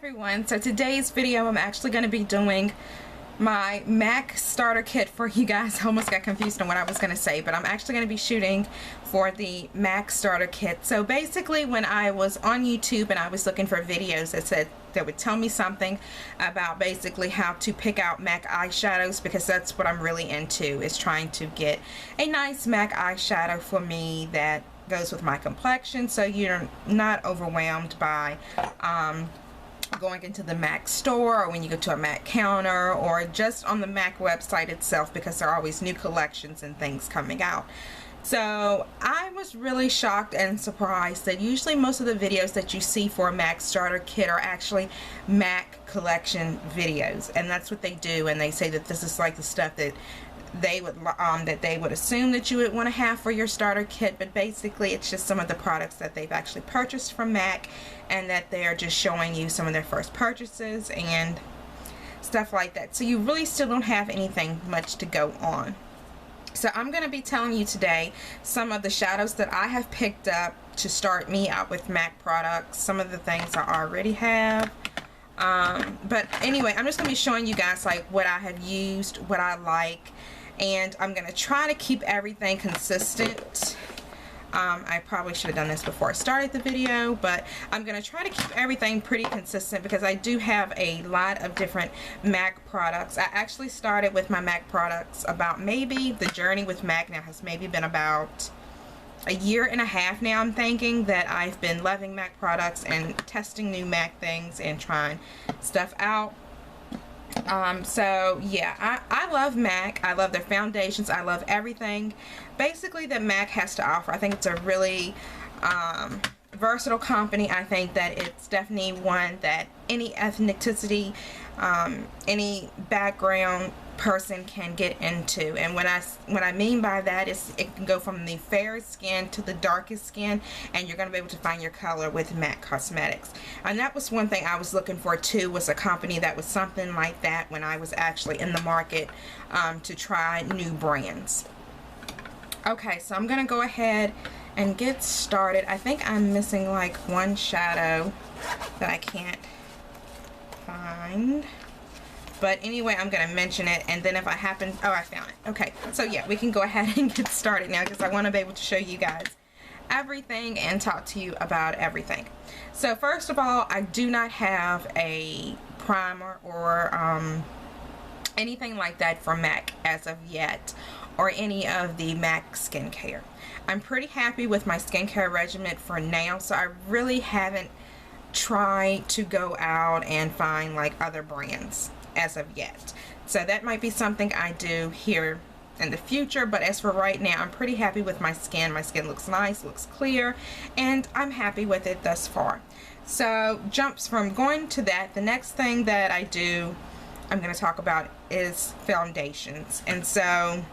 everyone, so today's video I'm actually going to be doing my MAC starter kit for you guys. I almost got confused on what I was going to say, but I'm actually going to be shooting for the MAC starter kit. So basically when I was on YouTube and I was looking for videos that would tell me something about basically how to pick out MAC eyeshadows, because that's what I'm really into, is trying to get a nice MAC eyeshadow for me that goes with my complexion, so you're not overwhelmed by going into the MAC store or when you go to a MAC counter or just on the MAC website itself, because there are always new collections and things coming out. So I was really shocked and surprised that usually most of the videos that you see for a MAC starter kit are actually MAC collection videos, and that's what they do, and they say that this is like the stuff that they would assume that you would want to have for your starter kit, but basically it's just some of the products that they've actually purchased from MAC and that they're just showing you some of their first purchases and stuff like that. So you really still don't have anything much to go on. So I'm going to be telling you today some of the shadows that I have picked up to start me out with MAC products, some of the things I already have. But anyway, I'm just going to be showing you guys like what I have used, what I like, and I'm going to try to keep everything consistent. I probably should have done this before I started the video, but I'm going to try to keep everything pretty consistent because I do have a lot of different MAC products. I actually started with my MAC products about maybe the journey with MAC now has maybe been about a year and a half now. I'm thinking that I've been loving MAC products and testing new MAC things and trying stuff out. So yeah, I love MAC. I love their foundations. I love everything basically that MAC has to offer. I think it's a really versatile company. I think that it's definitely one that any ethnicity, any background person can get into, and what I mean by that is it can go from the fairest skin to the darkest skin, and you're going to be able to find your color with MAC Cosmetics. And that was one thing I was looking for too, was a company that was something like that when I was actually in the market to try new brands. Okay, so I'm gonna go ahead and get started. I think I'm missing like one shadow that I can't find. But anyway, I'm going to mention it, and then if I happen... Oh, I found it. Okay, so yeah, we can go ahead and get started now because I want to be able to show you guys everything and talk to you about everything. So first of all, I do not have a primer or anything like that for MAC as of yet, or any of the MAC skincare. I'm pretty happy with my skincare regimen for now, so I really haven't tried to go out and find like other brands as of yet. So that might be something I do here in the future, but as for right now, I'm pretty happy with my skin. My skin looks nice, looks clear, and I'm happy with it thus far. So jumps from going to that, the next thing that I do, I'm going to talk about is foundations. And so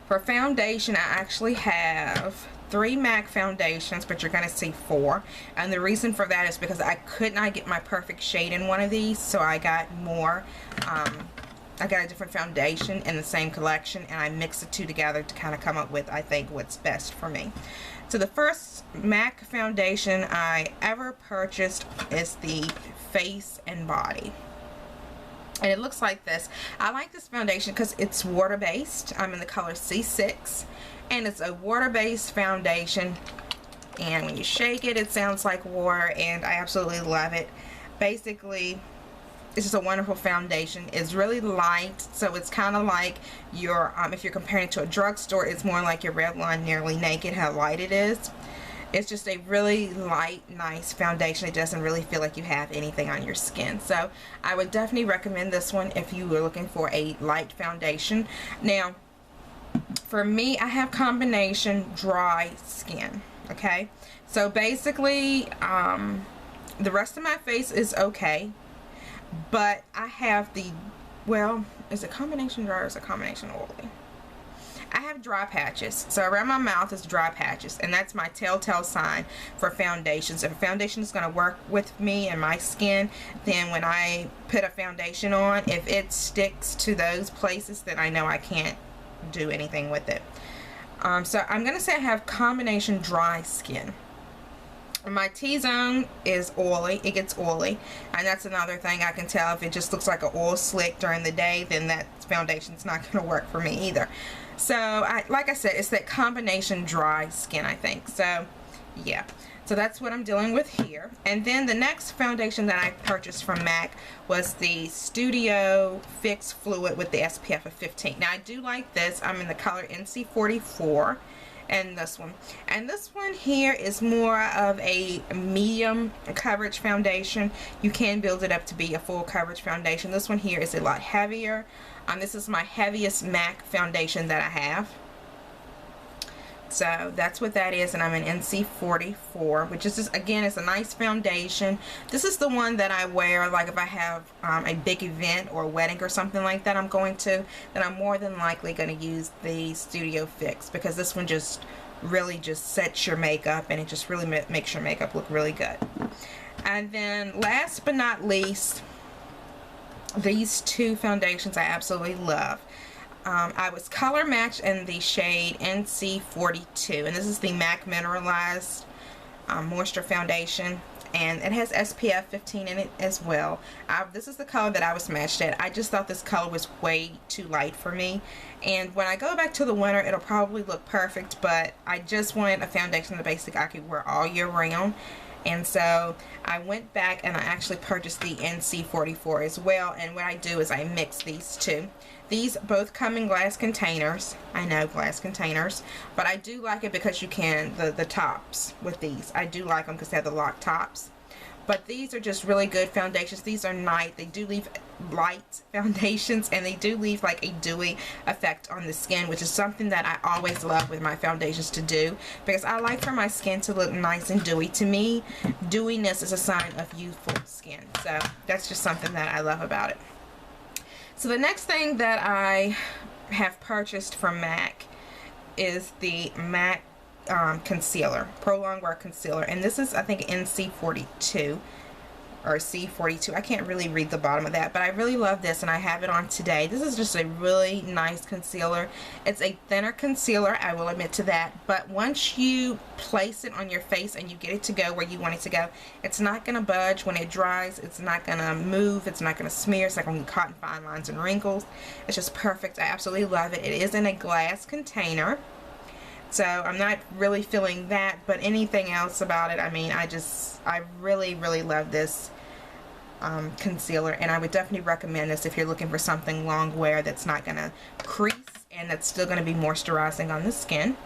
for foundation, I actually have 3 MAC foundations, but you're going to see 4, and the reason for that is because I could not get my perfect shade in one of these, so I got more. I got a different foundation in the same collection, and I mixed the two together to kind of come up with, I think, what's best for me. So the first MAC foundation I ever purchased is the Face and Body. And it looks like this. I like this foundation because it's water-based. I'm in the color C6. And it's a water-based foundation. And when you shake it, it sounds like water. And I absolutely love it. Basically, it's just a wonderful foundation. It's really light. So it's kind of like your, if you're comparing it to a drugstore, it's more like your Revlon Nearly Naked, how light it is. It's just a really light, nice foundation. It doesn't really feel like you have anything on your skin. So I would definitely recommend this one if you were looking for a light foundation. Now, for me, I have combination dry skin. Okay, so basically, the rest of my face is okay, but I have the, well, is it combination dry or is it combination oily? I have dry patches, so around my mouth is dry patches, and that's my telltale sign for foundations. If a foundation is going to work with me and my skin, then when I put a foundation on, if it sticks to those places, then I know I can't do anything with it. So I'm going to say I have combination dry skin. My T-zone is oily. It gets oily, and that's another thing I can tell. If it just looks like an oil slick during the day, then that foundation's not going to work for me either. So like I said, it's that combination dry skin, I think. So yeah, so that's what I'm dealing with here. And then the next foundation that I purchased from MAC was the Studio Fix Fluid with the SPF of 15. Now I do like this. I'm in the color NC44. And this one here is more of a medium coverage foundation. You can build it up to be a full coverage foundation. This one here is a lot heavier. This is my heaviest MAC foundation that I have. So that's what that is, and I'm in NC44, which is just, again, it's a nice foundation. This is the one that I wear like if I have a big event or a wedding or something like that I'm going to, then I'm more than likely going to use the Studio Fix, because this one just really just sets your makeup, and it just really makes your makeup look really good. And then last but not least, these two foundations I absolutely love. I was color matched in the shade NC42, and this is the MAC Mineralized Moisture Foundation, and it has SPF 15 in it as well. This is the color that I was matched at. I just thought this color was way too light for me, and when I go back to the winter, it'll probably look perfect, but I just wanted a foundation that basically I could wear all year round. And so I went back and I actually purchased the NC44 as well, and what I do is I mix these two. These both come in glass containers. I know, glass containers, but I do like it because you can, the tops with these, I do like them because they have the lock tops. But these are just really good foundations. These are nice. They do leave light foundations, and they do leave like a dewy effect on the skin, which is something that I always love with my foundations to do, because I like for my skin to look nice and dewy. To me, dewiness is a sign of youthful skin. So that's just something that I love about it. So the next thing that I have purchased from MAC is the MAC concealer, Prolonged Wear Concealer, and this is, I think, NC42 or C42. I can't really read the bottom of that, but I really love this, and I have it on today. This is just a really nice concealer. It's a thinner concealer, I will admit to that, but once you place it on your face and you get it to go where you want it to go, it's not going to budge. When it dries, it's not going to move, it's not going to smear, it's not going to get caught in fine lines and wrinkles. It's just perfect. I absolutely love it. It is in a glass container, so I'm not really feeling that, but anything else about it, I mean, I really, really love this concealer, and I would definitely recommend this if you're looking for something long wear that's not going to crease and that's still going to be moisturizing on the skin.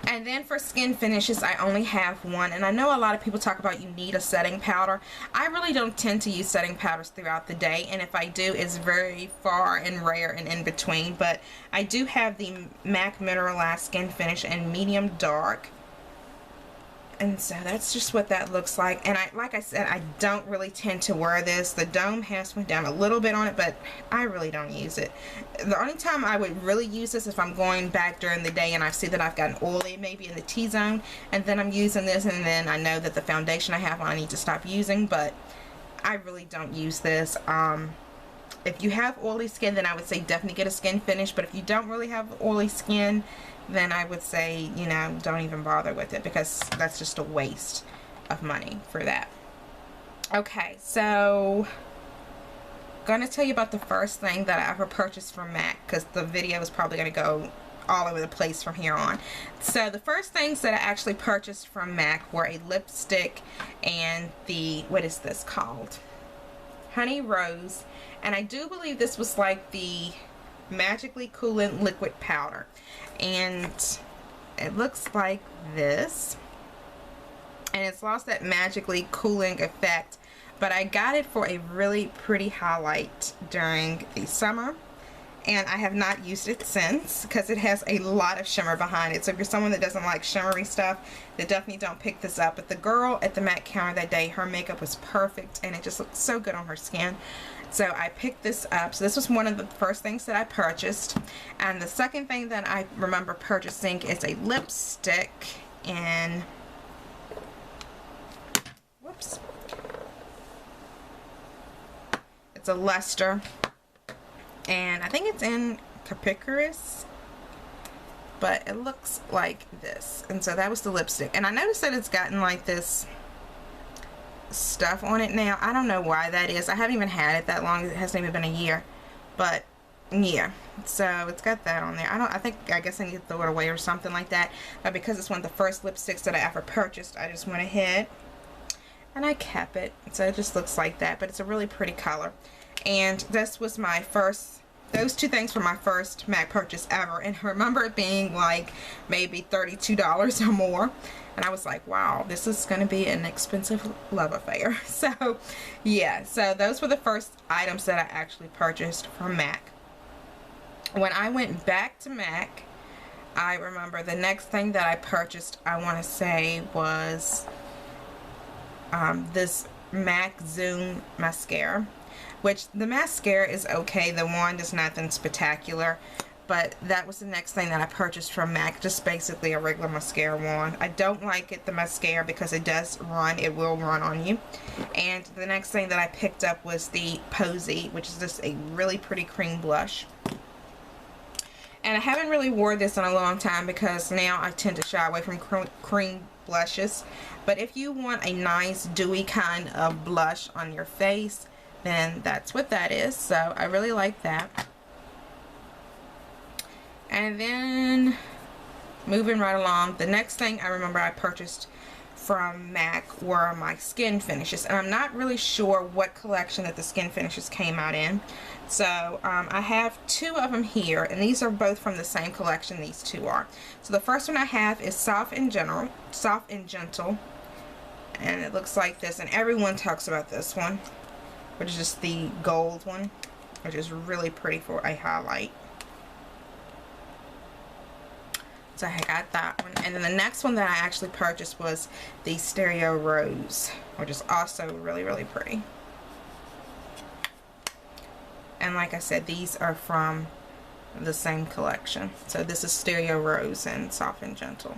And then for skin finishes, I only have one, and I know a lot of people talk about you need a setting powder. I really don't tend to use setting powders throughout the day, and if I do, it's very far and rare and in between. But I do have the MAC Mineralized Skin Finish in medium dark, and so that's just what that looks like. And like I said, I don't really tend to wear this. The dome has went down a little bit on it, but I really don't use it. The only time I would really use this if I'm going back during the day and I see that I've gotten oily maybe in the T-zone, and then I'm using this, and then I know that the foundation I have on I need to stop using, but I really don't use this. If you have oily skin, then I would say definitely get a skin finish, but if you don't really have oily skin, then I would say, you know, don't even bother with it, because that's just a waste of money for that. Okay, so I'm going to tell you about the first thing that I ever purchased from MAC, because the video is probably going to go all over the place from here on. So the first things that I actually purchased from MAC were a lipstick and the, what is this called? Honey Rose. And I do believe this was like the Magically Coolant Liquid Powder, and it looks like this, and it's lost that magically cooling effect, but I got it for a really pretty highlight during the summer, and I have not used it since because it has a lot of shimmer behind it. So if you're someone that doesn't like shimmery stuff, then definitely don't pick this up. But the girl at the MAC counter that day, her makeup was perfect, and it just looked so good on her skin. So I picked this up. So this was one of the first things that I purchased. And the second thing that I remember purchasing is a lipstick in, whoops, it's a luster, and I think it's in Capricorus. but it looks like this. And so that was the lipstick, and I noticed that it's gotten like this stuff on it now. I don't know why that is. I haven't even had it that long. It hasn't even been a year, but yeah, so it's got that on there. I guess I need to throw it away or something like that, but because it's one of the first lipsticks that I ever purchased, I just went ahead and I kept it. So it just looks like that, but it's a really pretty color. And this was my first, those two things were my first MAC purchase ever, and I remember it being like maybe $32 or more, and I was like, wow, this is going to be an expensive love affair. So yeah, so those were the first items that I actually purchased from MAC. When I went back to MAC, I remember the next thing that I purchased, I want to say, was this MAC Zoom mascara, which the mascara is okay. The wand is nothing spectacular, but that was the next thing that I purchased from MAC, just basically a regular mascara wand. I don't like it, the mascara, because it does run. It will run on you. And the next thing that I picked up was the Posy, which is just a really pretty cream blush. And I haven't really wore this in a long time because now I tend to shy away from cream blushes. But if you want a nice dewy kind of blush on your face, then that's what that is. So I really like that. And then moving right along, the next thing I remember I purchased from MAC were my skin finishes, and I'm not really sure what collection that the skin finishes came out in. So I have two of them here, and these are both from the same collection. These two are. So the first one I have is Soft and Gentle, and it looks like this, and everyone talks about this one, which is just the gold one, which is really pretty for a highlight. So I got that one. And then the next one that I actually purchased was the Stereo Rose, which is also really, really pretty. And like I said, these are from the same collection. So this is Stereo Rose and Soft and Gentle.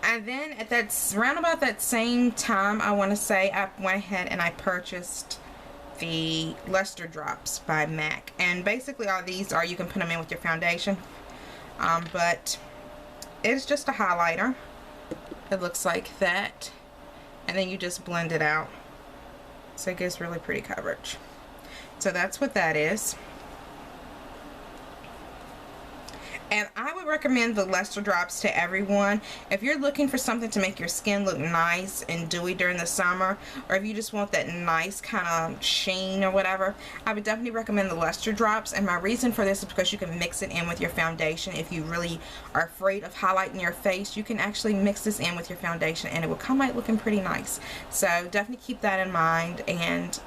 And then at that, around about that same time, I want to say, I went ahead and I purchased the Luster Drops by MAC, and basically all these are, you can put them in with your foundation, but it's just a highlighter. It looks like that, and then you just blend it out, so it gives really pretty coverage. So that's what that is. And I would recommend the Luster Drops to everyone. If you're looking for something to make your skin look nice and dewy during the summer, or if you just want that nice kind of sheen or whatever, I would definitely recommend the Luster Drops. And my reason for this is because you can mix it in with your foundation. If you really are afraid of highlighting your face, you can actually mix this in with your foundation and it will come out looking pretty nice. So definitely keep that in mind. And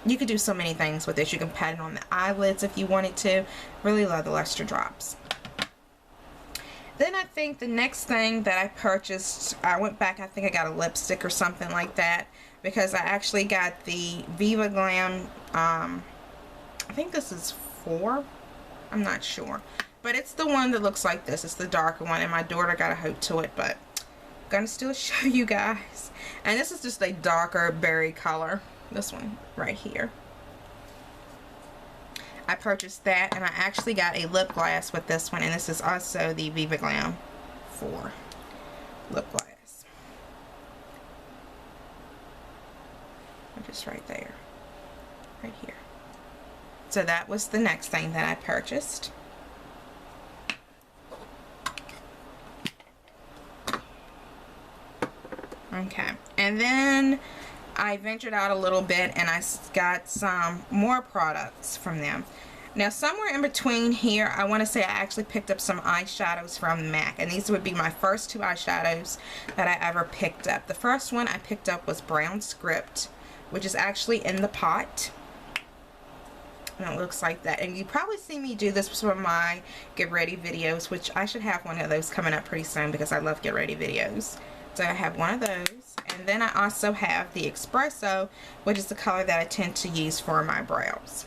you could do so many things with this. You can pat it on the eyelids if you wanted to. Really love the Luster Drops. Then I think the next thing that I purchased, I went back, I think I got a lipstick or something like that, because I actually got the Viva Glam, I think this is 4, I'm not sure, but it's the one that looks like this. It's the darker one, and my daughter got a hope to it, but I'm gonna still show you guys. And this is just a darker berry color, this one right here. I purchased that, and I actually got a lip gloss with this one, and this is also the Viva Glam 4 lip gloss. Just right there, right here. So that was the next thing that I purchased. Okay, and then I ventured out a little bit and I got some more products from them. Now somewhere in between here, I want to say I actually picked up some eyeshadows from MAC, and these would be my first 2 eyeshadows that I ever picked up. The first one I picked up was Brown Script, which is actually in the pot, and it looks like that. And you probably see me do this for my get ready videos, which I should have one of those coming up pretty soon because I love get ready videos. So I have one of those, and then I also have the Espresso, which is the color that I tend to use for my brows.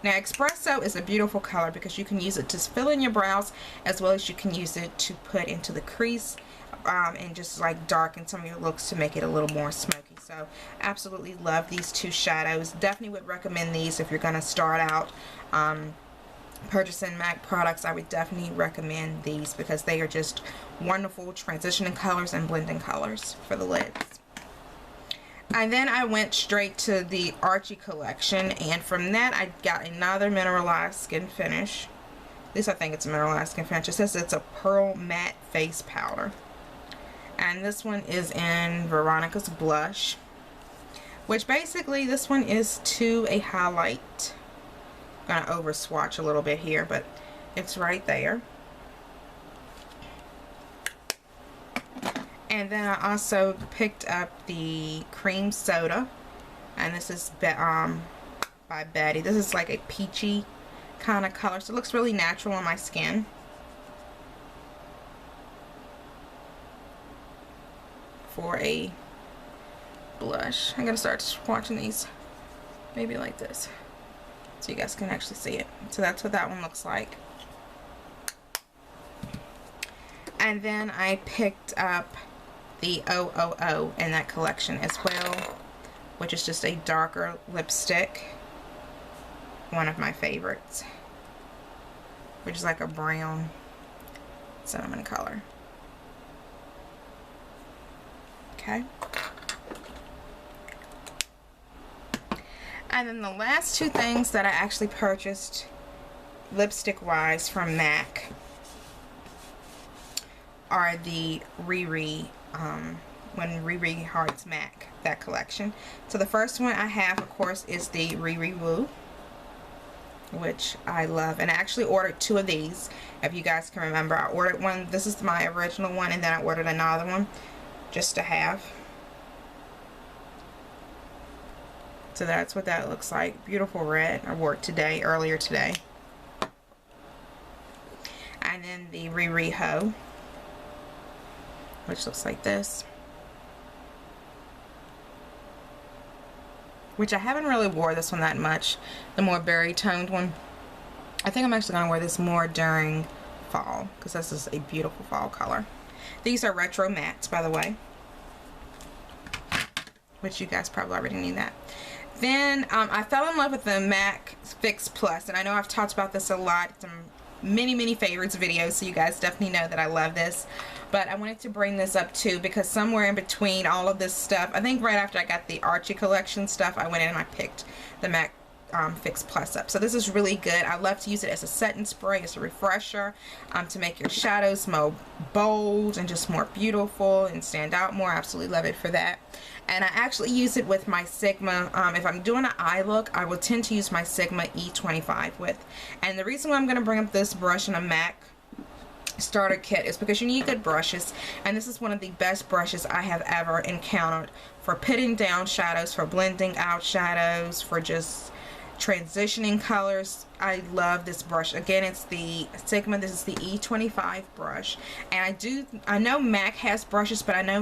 Now Espresso is a beautiful color because you can use it to fill in your brows, as well as you can use it to put into the crease and just like darken some of your looks to make it a little more smoky. So absolutely love these two shadows. Definitely would recommend these if you're going to start out purchasing MAC products. I would definitely recommend these because they are just wonderful transitioning colors and blending colors for the lids. And then I went straight to the Archie collection, and from that I got another mineralized skin finish. At least I think it's a mineralized skin finish. It says it's a pearl matte face powder. And this one is in Veronica's Blush, which basically this one is to a highlight. I'm gonna over swatch a little bit here, but it's right there. And then I also picked up the cream soda, and this is by Betty. This is like a peachy kind of color, so it looks really natural on my skin. For a blush, I'm gonna start swatching these maybe like this so you guys can actually see it. So that's what that one looks like. And then I picked up the 000 in that collection as well, which is just a darker lipstick, one of my favorites, which is like a brown cinnamon color. Okay. And then the last two things that I actually purchased lipstick wise from MAC are the Riri, When Riri Hearts MAC, that collection. So the first one I have, of course, is the Riri Woo, which I love, and I actually ordered two of these, if you guys can remember. I ordered one, this is my original one, and then I ordered another one just to have. So that's what that looks like. Beautiful red. I wore it today, earlier today. And then the Riri Ho, which looks like this, which I haven't really wore this one that much, the more berry toned one. I think I'm actually going to wear this more during fall because this is a beautiful fall color. These are retro mattes, by the way, which you guys probably already knew that. Then I fell in love with the MAC Fix Plus, and I know I've talked about this a lot. It's many favorites videos, so you guys definitely know that I love this. But I wanted to bring this up too because somewhere in between all of this stuff, I think right after I got the Archie collection stuff, I went in and I picked the MAC Fix Plus up. So this is really good. I love to use it as a setting spray, as a refresher, to make your shadows more bold and just more beautiful and stand out more. I absolutely love it for that. And I actually use it with my Sigma. If I'm doing an eye look, I will tend to use my Sigma E25 with. And the reason why I'm going to bring up this brush in a MAC starter kit is because you need good brushes, and this is one of the best brushes I have ever encountered for pitting down shadows, for blending out shadows, for just transitioning colors. I love this brush. Again, it's the Sigma. This is the E25 brush, and I know MAC has brushes, but I know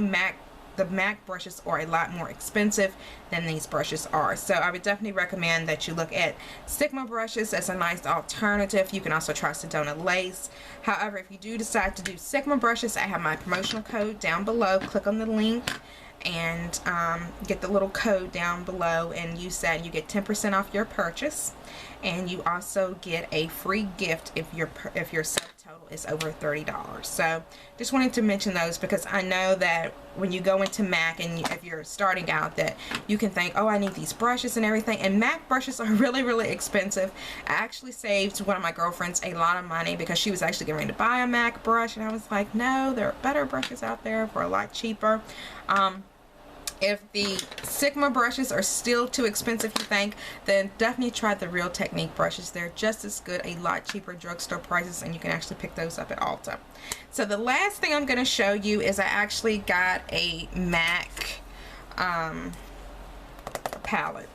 the MAC brushes are a lot more expensive than these brushes are. So I would definitely recommend that you look at Sigma brushes as a nice alternative. You can also try Sedona Lace. However, if you do decide to do Sigma brushes, I have my promotional code down below. Click on the link and get the little code down below and use that, and you get 10% off your purchase, and you also get a free gift if your subtotal is over $30. So just wanted to mention those because I know that when you go into MAC and if you're starting out, that you can think, oh, I need these brushes and everything, and MAC brushes are really expensive. I actually saved one of my girlfriends a lot of money because she was actually getting ready to buy a MAC brush, and I was like, no, there are better brushes out there for a lot cheaper. If the Sigma brushes are still too expensive, you think, then definitely try the Real Technique brushes. They're just as good, a lot cheaper drugstore prices, and you can actually pick those up at Ulta. So the last thing I'm going to show you is I actually got a MAC palette.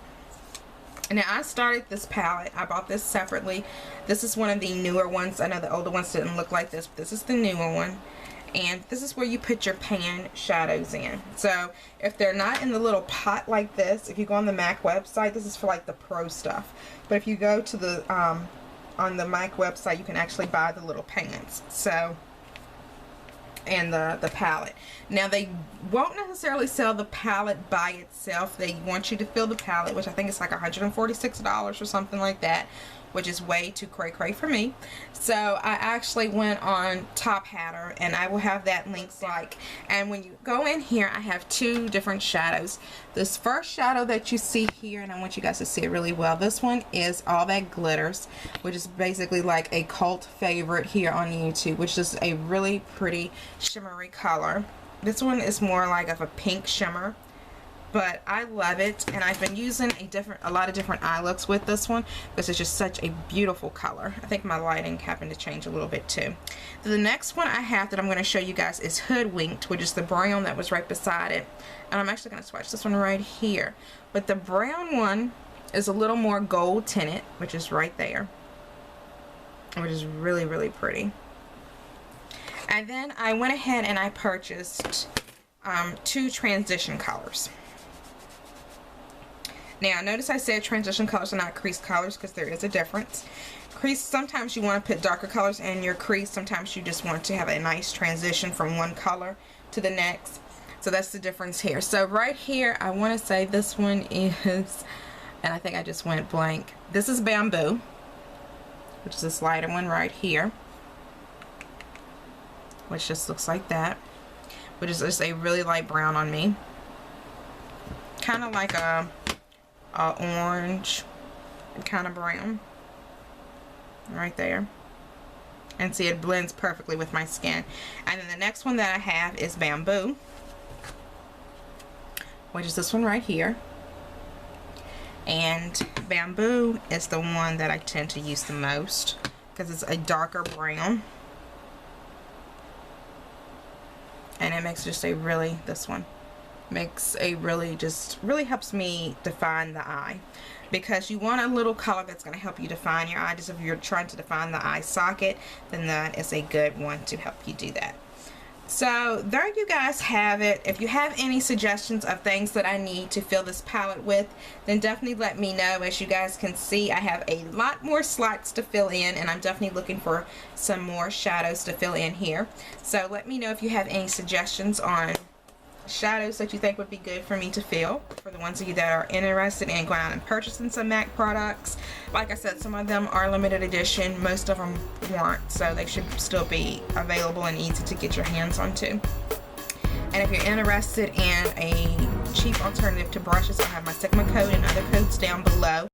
Now I started this palette. I bought this separately. This is one of the newer ones. I know the older ones didn't look like this, but this is the newer one. And this is where you put your pan shadows in. So if they're not in the little pot like this, if you go on the MAC website, this is for like the pro stuff. But if you go to the on the MAC website, you can actually buy the little pans. So and the palette. Now they won't necessarily sell the palette by itself. They want you to fill the palette, which I think is like $146 or something like that, which is way too cray for me. So I actually went on Top Hatter, and I will have that linked like. And when you go in here, I have two different shadows. This first shadow that you see here, and I want you guys to see it really well, this one is All That Glitters, which is basically like a cult favorite here on YouTube, which is a really pretty shimmery color. This one is more like of a pink shimmer, but I love it, and I've been using a lot of different eye looks with this one because it's just such a beautiful color. I think my lighting happened to change a little bit too. The next one I have that I'm going to show you guys is Hoodwinked, which is the brown that was right beside it, and I'm actually going to swatch this one right here. But the brown one is a little more gold tinted, which is right there, which is really pretty. And then I went ahead and I purchased two transition colors. Now, notice I said transition colors are not crease colors because there is a difference. Crease, sometimes you want to put darker colors in your crease. Sometimes you just want to have a nice transition from one color to the next. So that's the difference here. So right here, I want to say this one is, and I think I just went blank. This is Bamboo, which is this lighter one right here, which just looks like that, which is just a really light brown on me. Kind of like a orange kind of brown right there, and see, it blends perfectly with my skin. And then the next one that I have is Bamboo, which is this one right here, and Bamboo is the one that I tend to use the most because it's a darker brown, and it makes just a really, this one makes a really, just really helps me define the eye, because you want a little color that's going to help you define your eye. Just if you're trying to define the eye socket, then that is a good one to help you do that. So there you guys have it. If you have any suggestions of things that I need to fill this palette with, then definitely let me know. As you guys can see, I have a lot more slots to fill in, and I'm definitely looking for some more shadows to fill in here. So let me know if you have any suggestions on shadows that you think would be good for me to fill, for the ones of you that are interested in going out and purchasing some MAC products. Like I said, some of them are limited edition, most of them weren't, so they should still be available and easy to get your hands onto. And if you're interested in a cheap alternative to brushes, I have my Sigma code and other codes down below.